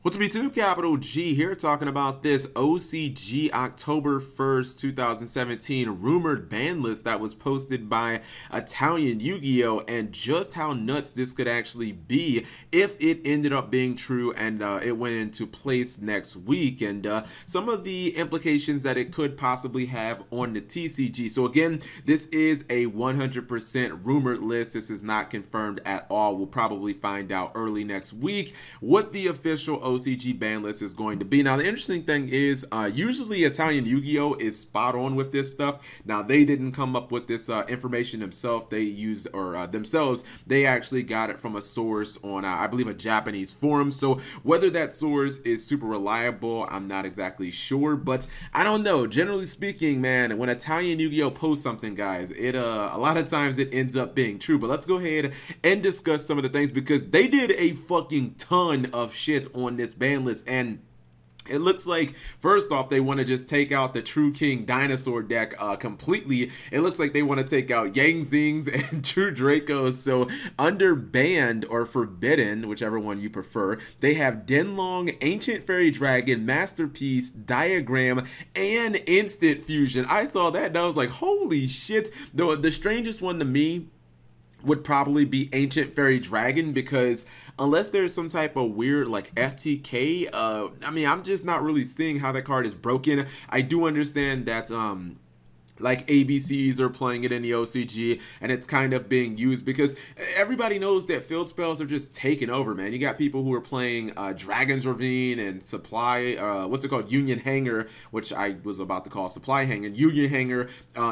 What's up YouTube, Capital G here talking about this OCG October 1st, 2017 rumored ban list that was posted by Yu-Gi-Oh! And just how nuts this could actually be if it ended up being true and it went into place next week, and some of the implications that it could possibly have on the TCG. So again, this is a 100% rumored list. This is not confirmed at all. We'll probably find out early next week what the official OCG ban list is going to be. Now, the interesting thing is usually Italian Yu-Gi-Oh! Is spot on with this stuff. Now, they didn't come up with this information themselves. They used, or themselves, they actually got it from a source on, I believe, a Japanese forum. So whether that source is super reliable, I'm not exactly sure, but I don't know. Generally speaking, man, when Italian Yu-Gi-Oh! Posts something, guys, it a lot of times it ends up being true. But let's go ahead and discuss some of the things, because they did a fucking ton of shit on this ban list, and it looks like, first off, they want to just take out the True King Dinosaur deck completely. It looks like they want to take out Yang Zings and True Dracos. So under banned or forbidden, whichever one you prefer, they have Denglong, Ancient Fairy Dragon, Masterpiece, Diagram, and Instant Fusion. I saw that and I was like, holy shit. The strangest one to me would probably be Ancient Fairy Dragon, because unless there's some type of weird like FTK, I mean, I'm just not really seeing how that card is broken. I do understand that like ABCs are playing it in the OCG, and it's kind of being used because everybody knows that field spells are just taking over, man. You got people who are playing Dragon's Ravine and Supply, what's it called, Union Hanger, which I was about to call Supply Hanger, Union Hanger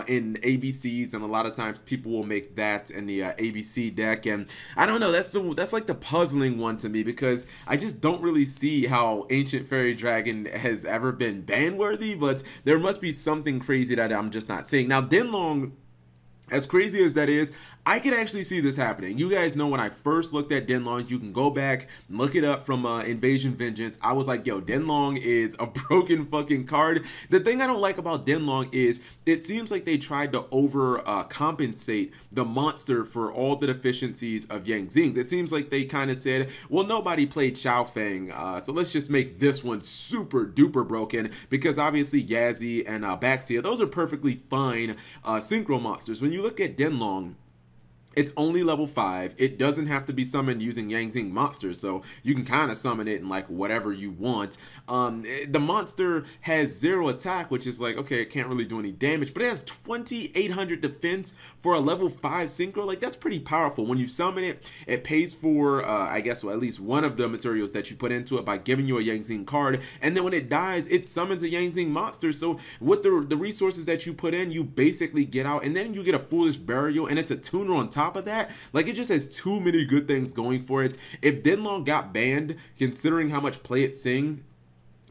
in ABCs, and a lot of times people will make that in the ABC deck, and I don't know, that's like the puzzling one to me, because I just don't really see how Ancient Fairy Dragon has ever been ban worthy, but there must be something crazy that I'm just not seeing. Now, Denglong, as crazy as that is, I can actually see this happening. You guys know when I first looked at Denglong, you can go back, look it up from Invasion Vengeance. I was like, yo, Denglong is a broken fucking card. The thing I don't like about Denglong is it seems like they tried to compensate the monster for all the deficiencies of Yang Zings. It seems like they kind of said, well, nobody played Xiao Fang, so let's just make this one super duper broken, because obviously Yazzie and Baxia, those are perfectly fine synchro monsters. When you look at Denglong, it's only level 5. It doesn't have to be summoned using Yang Zing monsters, so you can kind of summon it in like whatever you want. The monster has 0 attack, which is like, okay, it can't really do any damage, but it has 2800 defense for a level 5 synchro. Like, that's pretty powerful. When you summon it, it pays for, I guess, well, at least one of the materials that you put into it by giving you a Yang Zing card, and then when it dies, it summons a Yang Zing monster. So with the resources that you put in, you basically get out, and then you get a Foolish Burial, and it's a tuner on top of that. Like, it just has too many good things going for it. If Denglong got banned, considering how much play it's seeing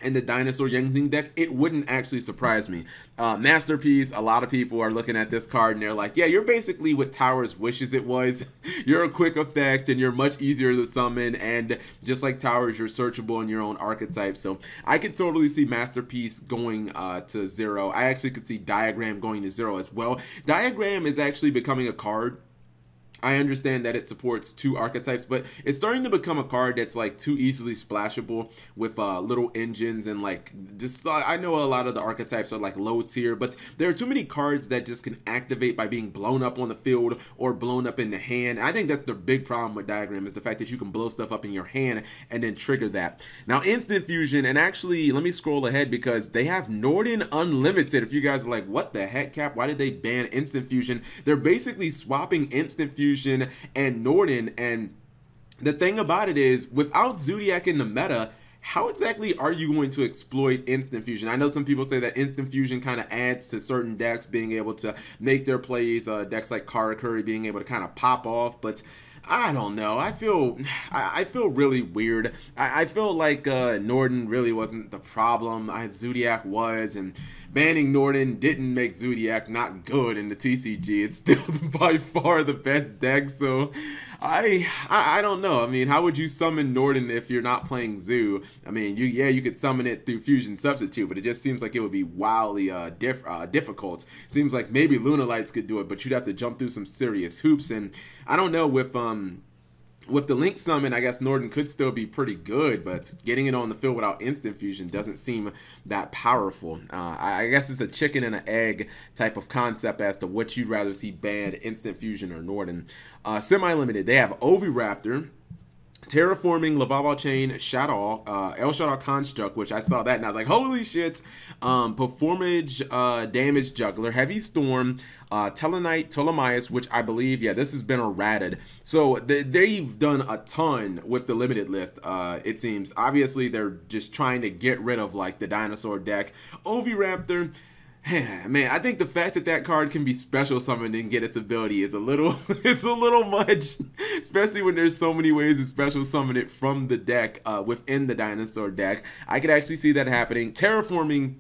in the Dinosaur Yang Zing deck, it wouldn't actually surprise me. Masterpiece, a lot of people are looking at this card and they're like, yeah, you're basically what Towers wishes it was. You're a quick effect and you're much easier to summon, and just like Towers, you're searchable in your own archetype. So I could totally see Masterpiece going to 0. I actually could see Diagram going to 0 as well. Diagram is actually becoming a card. I understand that it supports 2 archetypes, but it's starting to become a card that's like too easily splashable with little engines, and like, just I know a lot of the archetypes are like low tier, but there are too many cards that just can activate by being blown up on the field or blown up in the hand. I think that's the big problem with Diagram, is the fact that you can blow stuff up in your hand and then trigger that. Now, Instant Fusion, and actually let me scroll ahead because they have Norden Unlimited. If you guys are like, what the heck, Cap, why did they ban Instant Fusion? They're basically swapping Instant Fusion and Norden, and the thing about it is, without Zodiac in the meta, how exactly are you going to exploit Instant Fusion? I know some people say that Instant Fusion kind of adds to certain decks being able to make their plays, decks like Karakuri being able to kind of pop off, but I don't know. I feel really weird. I feel like Norden really wasn't the problem. Zodiac was, and banning Norden didn't make Zodiac not good in the TCG. It's still by far the best deck. So I don't know. I mean, how would you summon Norden if you're not playing Zoo? I mean, you could summon it through Fusion Substitute, but it just seems like it would be wildly difficult. Seems like maybe Lunalights could do it, but you'd have to jump through some serious hoops. And I don't know, with with the Link Summon, I guess Norden could still be pretty good, but getting it on the field without instant fusion doesn't seem that powerful. I guess it's a chicken and an egg type of concept as to what you'd rather see banned, instant fusion or Norden. Semi-limited, they have Oviraptor, Terraforming, Laval Chain, Shadow, El Shadow Construct, which I saw that and I was like, holy shit. Performage, Damage Juggler, Heavy Storm, Telenite, Ptolemaeus, which I believe, yeah, this has been errated. So they've done a ton with the limited list, it seems. Obviously, they're just trying to get rid of, like, the dinosaur deck. Oviraptor, man, I think the fact that that card can be special summoned and get its ability is a little, it's a little much, especially when there's so many ways to special summon it from the deck, within the dinosaur deck. I could actually see that happening. Terraforming,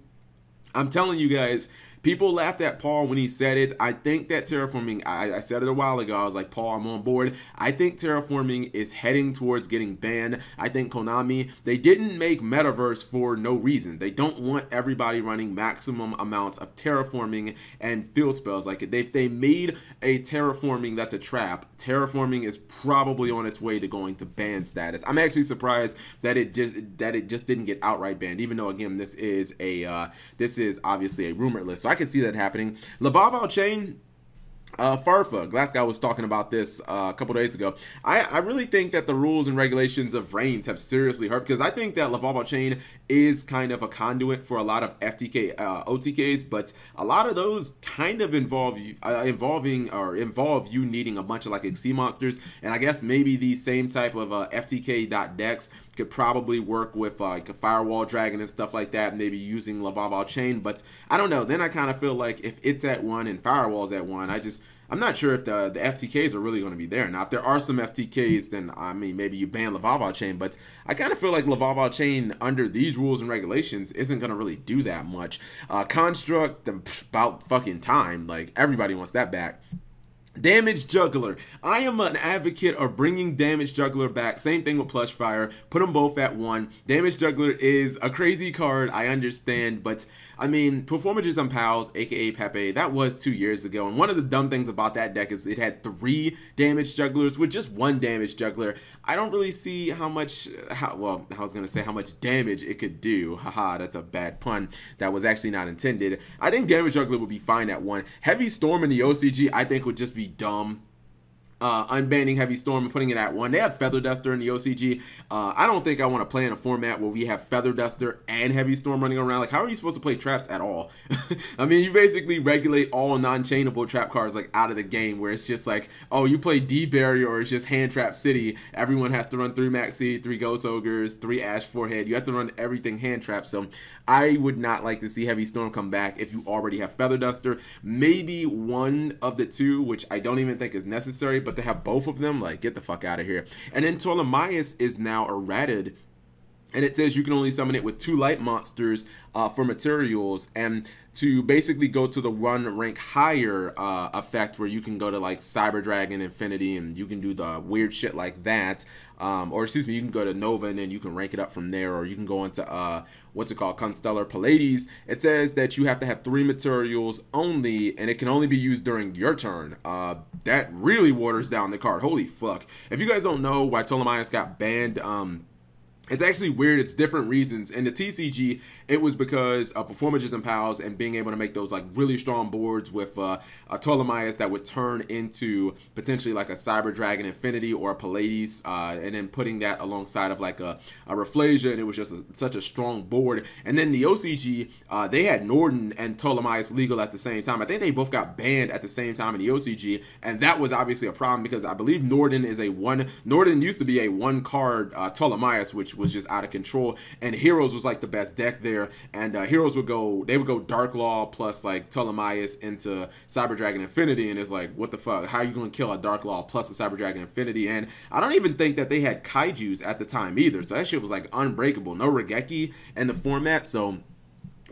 I'm telling you guys, people laughed at Paul when he said it. I think that Terraforming, I said it a while ago, I was like, Paul, I'm on board. I think Terraforming is heading towards getting banned. I think Konami, they didn't make Metaverse for no reason. They don't want everybody running maximum amounts of Terraforming and field spells. Like, if they made a Terraforming that's a trap, Terraforming is probably on its way to going to ban status. I'm actually surprised that it just didn't get outright banned, even though, again, this is obviously a rumored list. So I can see that happening. Laval Chain, Farfa, Glasgow was talking about this a couple days ago. I really think that the rules and regulations of Reigns have seriously hurt, because I think that Laval Chain is kind of a conduit for a lot of FTK OTKs, but a lot of those kind of involve you needing a bunch of like XC monsters, and I guess maybe the same type of FTK decks could probably work with like a Firewall Dragon and stuff like that, maybe using Laval Chain, but I don't know. Then I kind of feel like if it's at 1 and Firewall's at 1, I'm not sure if the FTKs are really going to be there. Now, if there are some FTKs, then, I mean, maybe you ban Laval Chain, but I kind of feel like Laval Chain, under these rules and regulations, isn't going to really do that much. Construct, about fucking time. Like, everybody wants that back. Damage Juggler. I am an advocate of bringing Damage Juggler back. Same thing with Plush Fire. Put them both at 1. Damage Juggler is a crazy card, I understand, but I mean, Performages on Pals, aka Pepe, that was 2 years ago, and one of the dumb things about that deck is it had 3 Damage Jugglers with just 1 Damage Juggler. I don't really see how much damage it could do. Haha, that's a bad pun. That was actually not intended. I think Damage Juggler would be fine at 1. Heavy Storm in the OCG, I think, would just be dumb. Unbanning Heavy Storm and putting it at 1. They have Feather Duster in the OCG. I don't think I want to play in a format where we have Feather Duster and Heavy Storm running around. Like, how are you supposed to play traps at all? I mean, you basically regulate all non-chainable trap cards like out of the game, where it's just like, oh, you play D-Barrier or it's just Hand Trap City. Everyone has to run 3 Maxi, 3 Ghost Ogres, 3 Ash Forehead. You have to run everything hand trap. So I would not like to see Heavy Storm come back if you already have Feather Duster. Maybe one of the 2, which I don't even think is necessary, but to have both of them, like, get the fuck out of here. And then Ptolemaeus is now errated, and it says you can only summon it with 2 light monsters for materials, and to basically go to the 1 rank higher effect, where you can go to like Cyber Dragon Infinity and you can do the weird shit like that, or excuse me, you can go to Nova and then you can rank it up from there, or you can go into what's it called, Constellar Pallades. It says that you have to have 3 materials only, and it can only be used during your turn. That really waters down the card. Holy fuck. If you guys don't know why Ptolemaeus got banned, it's actually weird. It's different reasons. In the TCG, it was because of Performages and Pals and being able to make those like really strong boards with a Ptolemaeus that would turn into potentially like a Cyber Dragon Infinity or a Pallades, and then putting that alongside of like a Rafflesia, and it was just such a strong board. And then the OCG, they had Norden and Ptolemaeus legal at the same time. I think they both got banned at the same time in the OCG, and that was obviously a problem because I believe Norden is a Norden used to be a 1 card Ptolemaeus, which was just out of control, and Heroes was like the best deck there, and Heroes would go Dark Law plus like Ptolemaeus into Cyber Dragon Infinity, and it's like, what the fuck, how are you gonna kill a Dark Law plus a Cyber Dragon Infinity? And I don't even think that they had Kaijus at the time either, so that shit was like unbreakable. No Regeki in the format. So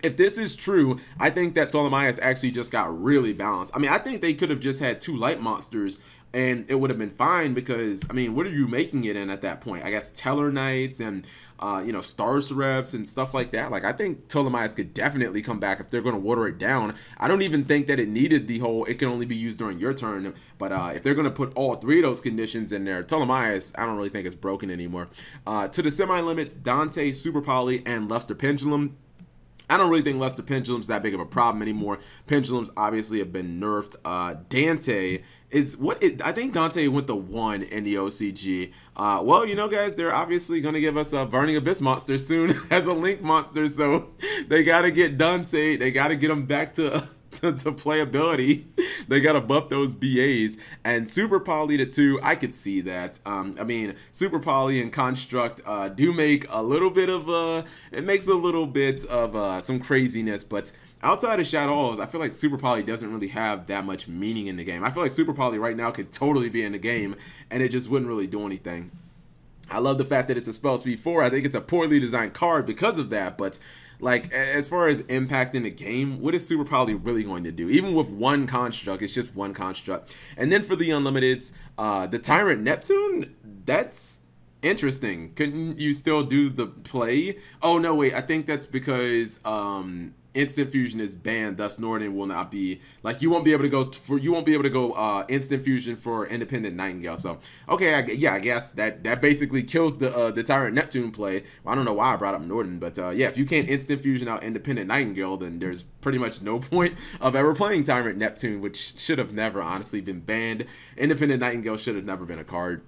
if this is true, I think that Ptolemaeus actually just got really balanced. I mean, I think they could have just had 2 light monsters and it would have been fine because, I mean, what are you making it in at that point? I guess Teller Knights and, you know, Star Serefs and stuff like that. Like, I think Ptolemaeus could definitely come back if they're going to water it down. I don't even think that it needed the whole, it can only be used during your turn. But if they're going to put all three of those conditions in there, Ptolemaeus, I don't really think it's broken anymore. To the semi-limits, Dante, Super Poly, and Luster Pendulum. I don't really think Luster Pendulum's that big of a problem anymore. Pendulums obviously have been nerfed. Dante is what it, I think Dante went the 1 in the OCG. Well, you know, guys, they're obviously going to give us a Burning Abyss monster soon as a Link monster, so they got to get Dante. They got to get him back to playability. They gotta buff those BAs. And Super Poly to 2, I could see that. I mean, Super Poly and Construct do make a little bit of it makes a little bit of some craziness, but outside of Shadows, I feel like Super Poly doesn't really have that much meaning in the game. I feel like Super Poly right now could totally be in the game and it just wouldn't really do anything. I love the fact that it's a spell speed 4. I think it's a poorly designed card because of that, but like, as far as impact in the game, what is Super Poly really going to do? Even with one construct, it's just one construct. And then for the Unlimiteds, the Tyrant Neptune, that's interesting. Couldn't you still do the play? Oh, no, wait, I think that's because Instant Fusion is banned, thus Norden will not be, like, you won't be able to go Instant Fusion for Independent Nightingale. So okay, I guess that basically kills the Tyrant Neptune play. Well, I don't know why I brought up Norden, but yeah, if you can't Instant Fusion out Independent Nightingale, then there's pretty much no point of ever playing Tyrant Neptune, which should have never honestly been banned. Independent Nightingale should have never been a card.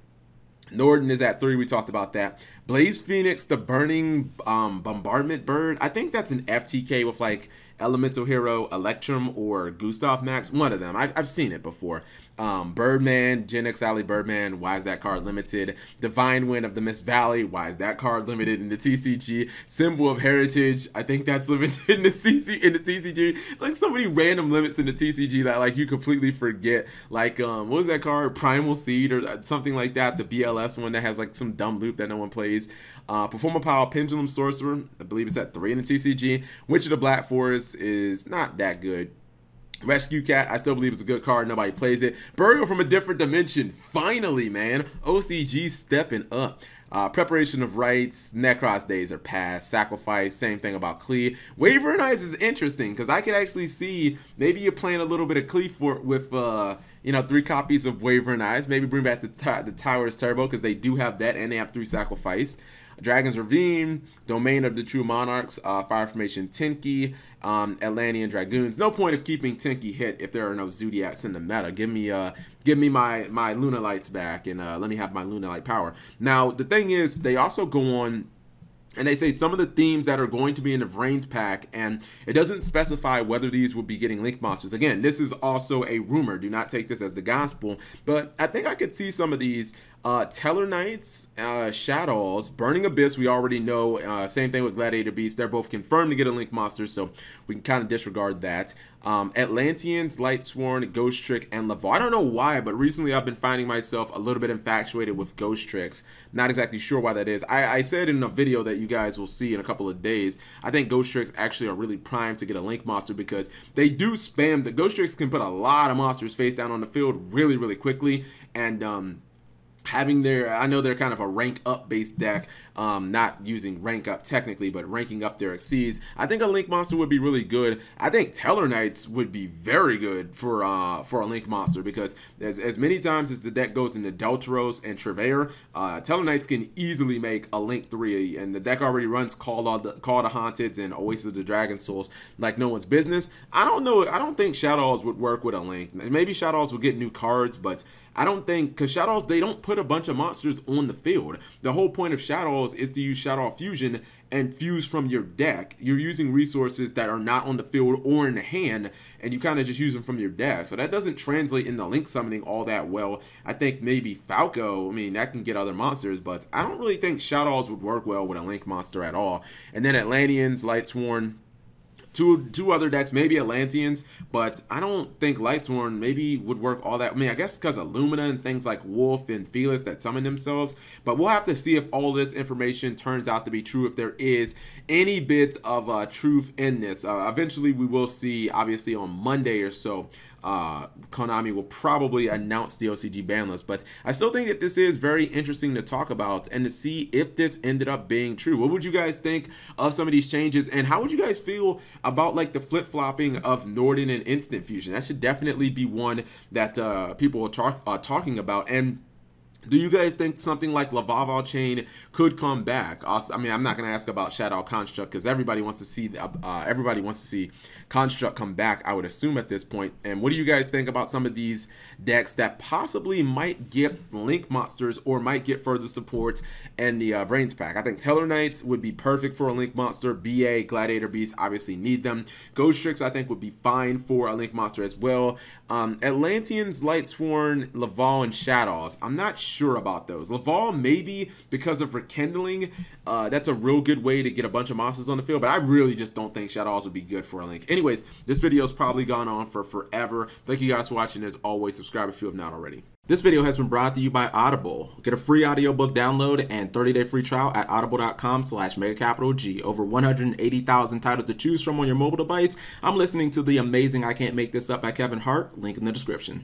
Norden is at 3. We talked about that. Blaze Phoenix, the Burning Bombardment Bird. I think that's an FTK with like Elemental Hero, Electrum, or Gustav Max. One of them. I've seen it before. Birdman, Gen X Alley Birdman. Why is that card limited? Divine Wind of the Mist Valley. Why is that card limited in the TCG? Symbol of Heritage. I think that's limited in the TCG. It's like so many random limits in the TCG that like you completely forget. Like what was that card? Primal Seed or something like that. The BLS one that has like some dumb loop that no one plays. Performer Power Pendulum Sorcerer. I believe it's at 3 in the TCG. Witch of the Black Forest is not that good. Rescue Cat, I still believe it's a good card. Nobody plays it. Burial from a Different Dimension. Finally, man. OCG stepping up. Preparation of Rites. Necros days are past. Sacrifice. Same thing about Klee. Wavering Eyes is interesting because I could actually see maybe you're playing a little bit of Klee for with you know, 3 copies of Wavering Eyes. Maybe bring back the Towers Turbo because they do have that and they have 3 Sacrifice. Dragon's Ravine, Domain of the True Monarchs, Fire Formation Tenki, Atlantean Dragoons. No point of keeping Tenki hit if there are no Zodiacs in the meta. Give me my Luna Lights back and let me have my Luna Light power. Now the thing is, they also go on and they say some of the themes that are going to be in the Vrains pack, and it doesn't specify whether these will be getting Link monsters. Again, this is also a rumor. Do not take this as the gospel, but I think I could see some of these. Teller Knights, Shadows, Burning Abyss, we already know. Same thing with Gladiator Beast. They're both confirmed to get a Link monster, so we can kind of disregard that. Atlanteans, Lightsworn, Ghost Trick, and Laval. I don't know why, but recently I've been finding myself a little bit infatuated with Ghost Tricks. Not exactly sure why that is. I said in a video that you guys will see in a couple of days, I think Ghost Tricks actually are really primed to get a Link monster because they do spam. The Ghost Tricks can put a lot of monsters face down on the field really, really quickly, and having their, I know they're kind of a rank up based deck, not using rank up technically, but ranking up their exceeds. I think a Link monster would be really good. I think Teller Knights would be very good for a Link monster because as many times as the deck goes into Deltaros and Treveyor, Teller Knights can easily make a Link 3, and the deck already runs Call of the Haunteds and Oasis of the Dragon Souls like no one's business. I don't know. I don't think Shadows would work with a Link. Maybe Shadows would get new cards, but I don't think, because Shadows, they don't put a bunch of monsters on the field. The whole point of Shadows is to use Shadow Fusion and fuse from your deck. You're using resources that are not on the field or in the hand, and you kind of just use them from your deck. So that doesn't translate into Link summoning all that well. I think maybe Falco, I mean, that can get other monsters, but I don't really think Shadows would work well with a Link monster at all. And then Atlanteans, Lightsworn, two other decks, maybe Atlanteans, but I don't think Lightsworn maybe would work all that. I mean, I guess because of Lumina and things like Wolf and Felis that summon themselves, but we'll have to see if all this information turns out to be true, if there is any bit of truth in this. Eventually, we will see, obviously, on Monday or so, Konami will probably announce the OCG ban list. But I still think that this is very interesting to talk about and to see if this ended up being true. What would you guys think of some of these changes, and how would you guys feel about like the flip-flopping of Norden and Instant Fusion? That should definitely be one that people are talking about. And do you guys think something like Laval chain could come back? Also, I mean, I'm not going to ask about Shadow Construct because everybody wants to see Construct come back, I would assume at this point. And what do you guys think about some of these decks that possibly might get Link Monsters or might get further support in the Vrains pack? I think Teller Knights would be perfect for a Link Monster. BA, Gladiator Beast obviously need them. Ghost Tricks I think would be fine for a Link Monster as well. Atlanteans, Lightsworn, Laval, and Shadows, I'm not sure about those. Laval maybe because of Rekindling. That's a real good way to get a bunch of monsters on the field, but I really just don't think Shadows would be good for a Link. Anyways, this video's probably gone on for forever. Thank you guys for watching. As always, subscribe if you have not already. This video has been brought to you by Audible. Get a free audiobook download and 30-day free trial at audible.com/MegaCapitalG. Over 180,000 titles to choose from on your mobile device. I'm listening to the amazing I Can't Make This Up by Kevin Hart. Link in the description.